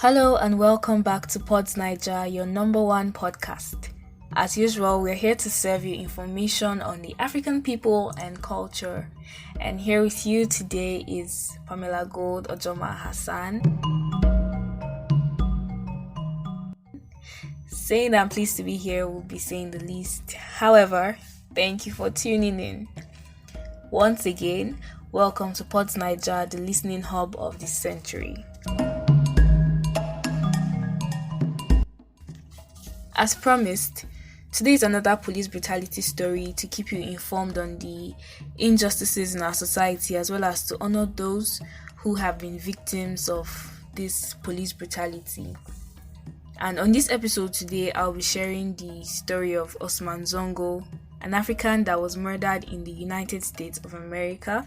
Hello and welcome back to Pods Niger, your number one podcast. As usual, we're here to serve you information on the African people and culture. And here with you today is Pamela Gold Ojoma Hassan. Saying I'm pleased to be here will be saying the least. However, thank you for tuning in. Once again, welcome to Pods Niger, the listening hub of this century. As promised, today is another police brutality story to keep you informed on the injustices in our society as well as to honor those who have been victims of this police brutality. And on this episode today, I'll be sharing the story of Ousmane Zongo, an African that was murdered in the United States of America.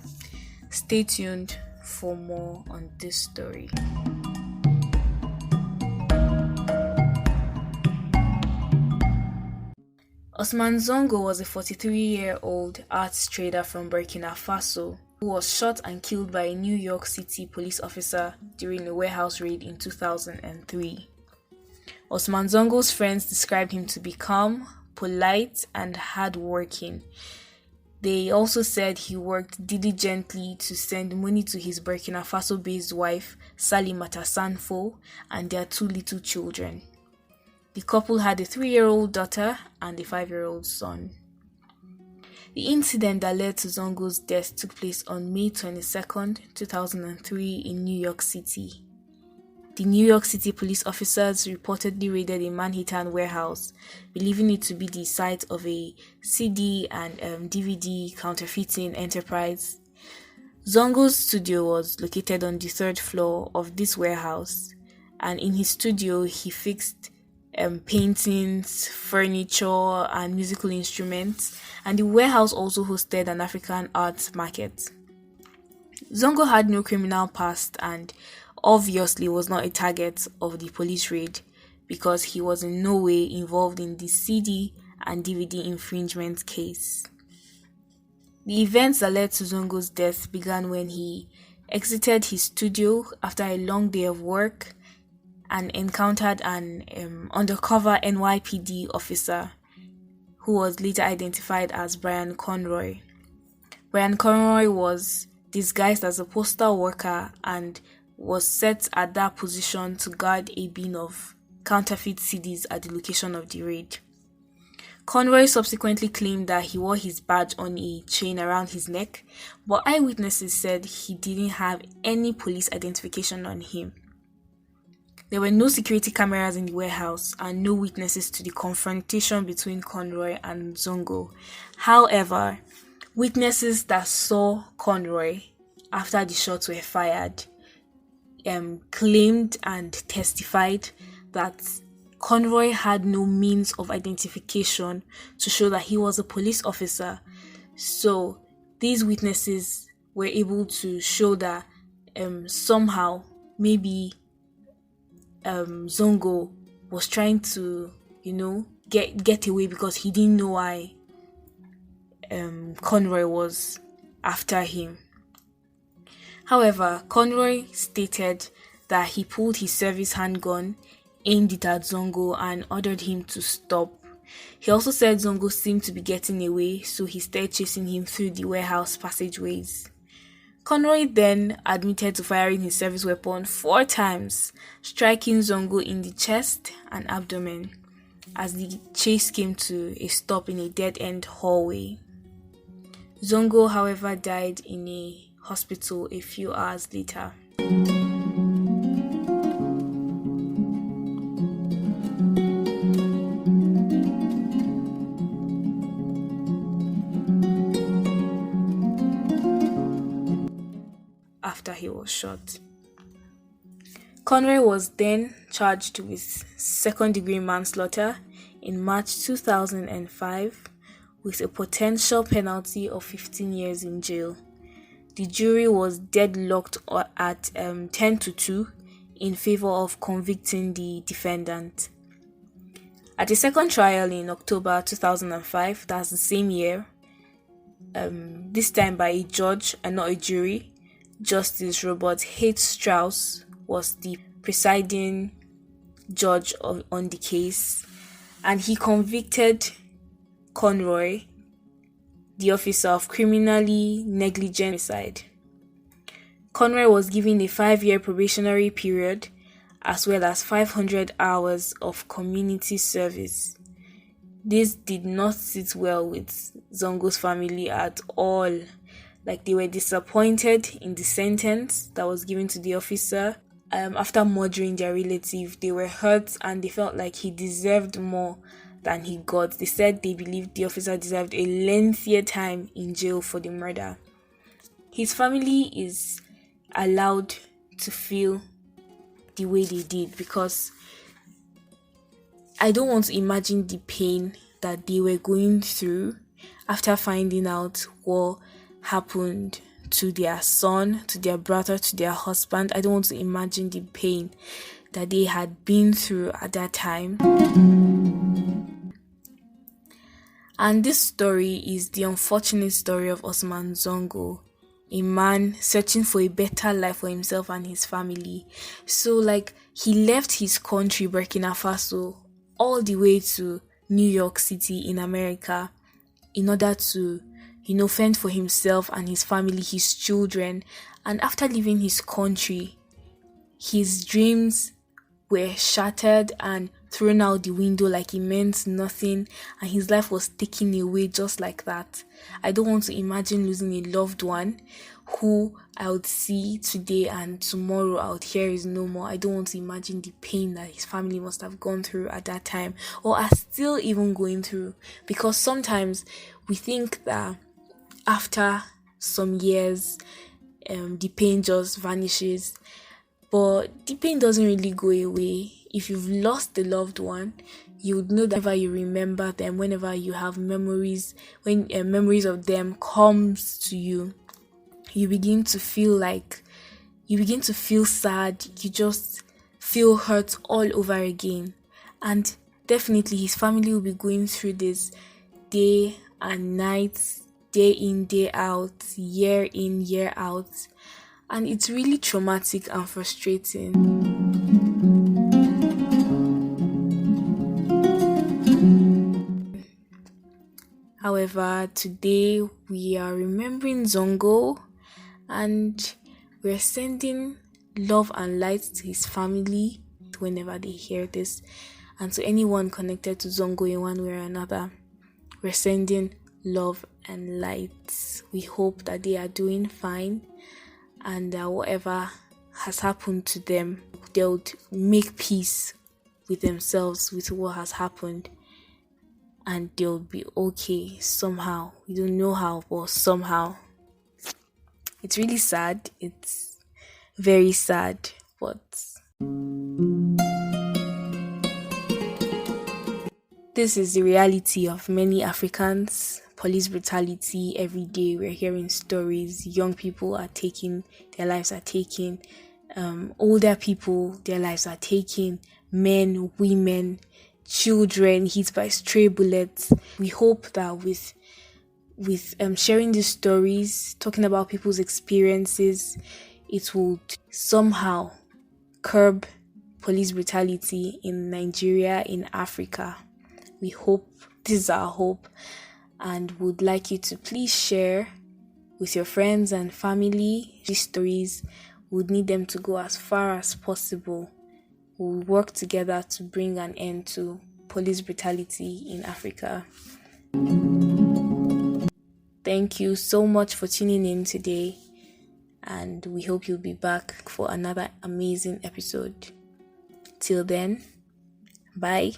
Stay tuned for more on this story. Ousmane Zongo was a 43-year-old arts trader from Burkina Faso who was shot and killed by a New York City police officer during a warehouse raid in 2003. Ousmane Zongo's friends described him to be calm, polite, and hardworking. They also said he worked diligently to send money to his Burkina Faso-based wife, Sali Mata Sanfo, and their two little children. The couple had a 3-year-old daughter and a 5-year-old son. The incident that led to Zongo's death took place on May 22, 2003 in New York City. The New York City police officers reportedly raided a Manhattan warehouse, believing it to be the site of a CD and DVD counterfeiting enterprise. Zongo's studio was located on the 3rd floor of this warehouse, and in his studio he fixed paintings, furniture, and musical instruments, and the warehouse also hosted an African art market. Zongo had no criminal past and obviously was not a target of the police raid because he was in no way involved in the CD and DVD infringement case. The events that led to Zongo's death began when he exited his studio after a long day of work and encountered an undercover NYPD officer who was later identified as Brian Conroy. Brian Conroy was disguised as a postal worker and was set at that position to guard a bin of counterfeit CDs at the location of the raid. Conroy subsequently claimed that he wore his badge on a chain around his neck, but eyewitnesses said he didn't have any police identification on him. There were no security cameras in the warehouse and no witnesses to the confrontation between Conroy and Zongo. However, witnesses that saw Conroy after the shots were fired claimed and testified that Conroy had no means of identification to show that he was a police officer. So these witnesses were able to show that somehow maybe Zongo was trying to, get away because he didn't know why Conroy was after him. However, Conroy stated that he pulled his service handgun, aimed it at Zongo, and ordered him to stop. He also said Zongo seemed to be getting away, so he started chasing him through the warehouse passageways. Conroy then admitted to firing his service weapon 4 times, striking Zongo in the chest and abdomen as the chase came to a stop in a dead-end hallway. Zongo, however, died in a hospital a few hours later. After he was shot. Conroy was then charged with second-degree manslaughter in March 2005 with a potential penalty of 15 years in jail. The jury was deadlocked at 10-2 in favor of convicting the defendant. At a second trial in October 2005, that's the same year, this time by a judge and not a jury, Justice Robert H. Strauss was the presiding judge on the case, and he convicted Conroy, the officer, of criminally negligent homicide. Conroy was given a 5-year probationary period as well as 500 hours of community service. This did not sit well with Zongo's family at all. Like, they were disappointed in the sentence that was given to the officer. After murdering their relative, they were hurt and they felt like he deserved more than he got. They said they believed the officer deserved a lengthier time in jail for the murder. His family is allowed to feel the way they did, because I don't want to imagine the pain that they were going through after finding out what happened to their son, to their brother, to their husband. I don't want to imagine the pain that they had been through at that time. And this story is the unfortunate story of Ousmane Zongo, a man searching for a better life for himself and his family. So, like, he left his country, Burkina Faso, all the way to New York City in America in order to, fend for himself and his family, his children. And after leaving his country, his dreams were shattered and thrown out the window like it meant nothing, and his life was taken away just like that. I don't want to imagine losing a loved one who I would see today and tomorrow I would hear is no more. I don't want to imagine the pain that his family must have gone through at that time, or are still even going through, because sometimes we think that after some years the pain just vanishes, but the pain doesn't really go away. If you've lost a loved one, you would know that whenever you remember them, whenever you have memories, when memories of them comes to you, you begin to feel sad. You just feel hurt all over again. And definitely his family will be going through this day and night, day in, day out, year in, year out. And it's really traumatic and frustrating. However, today we are remembering Zongo, and we're sending love and light to his family whenever they hear this, and to anyone connected to Zongo in one way or another. We're sending love and light. We hope that they are doing fine, and whatever has happened to them, they'll make peace with themselves, with what has happened, and they'll be okay somehow. We don't know how, but somehow. It's really sad. It's very sad, but this is the reality of many Africans. Police brutality every day. We're hearing stories. Young people are taken, their lives are taken. Older people, their lives are taken. Men, women, children hit by stray bullets. We hope that with sharing these stories, talking about people's experiences, it would somehow curb police brutality in Nigeria, in Africa. We hope, this is our hope, and would like you to please share with your friends and family. These stories, would need them to go as far as possible. We'll work together to bring an end to police brutality in Africa. Thank you so much for tuning in today, and we hope you'll be back for another amazing episode. Till then, bye.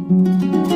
Thank you.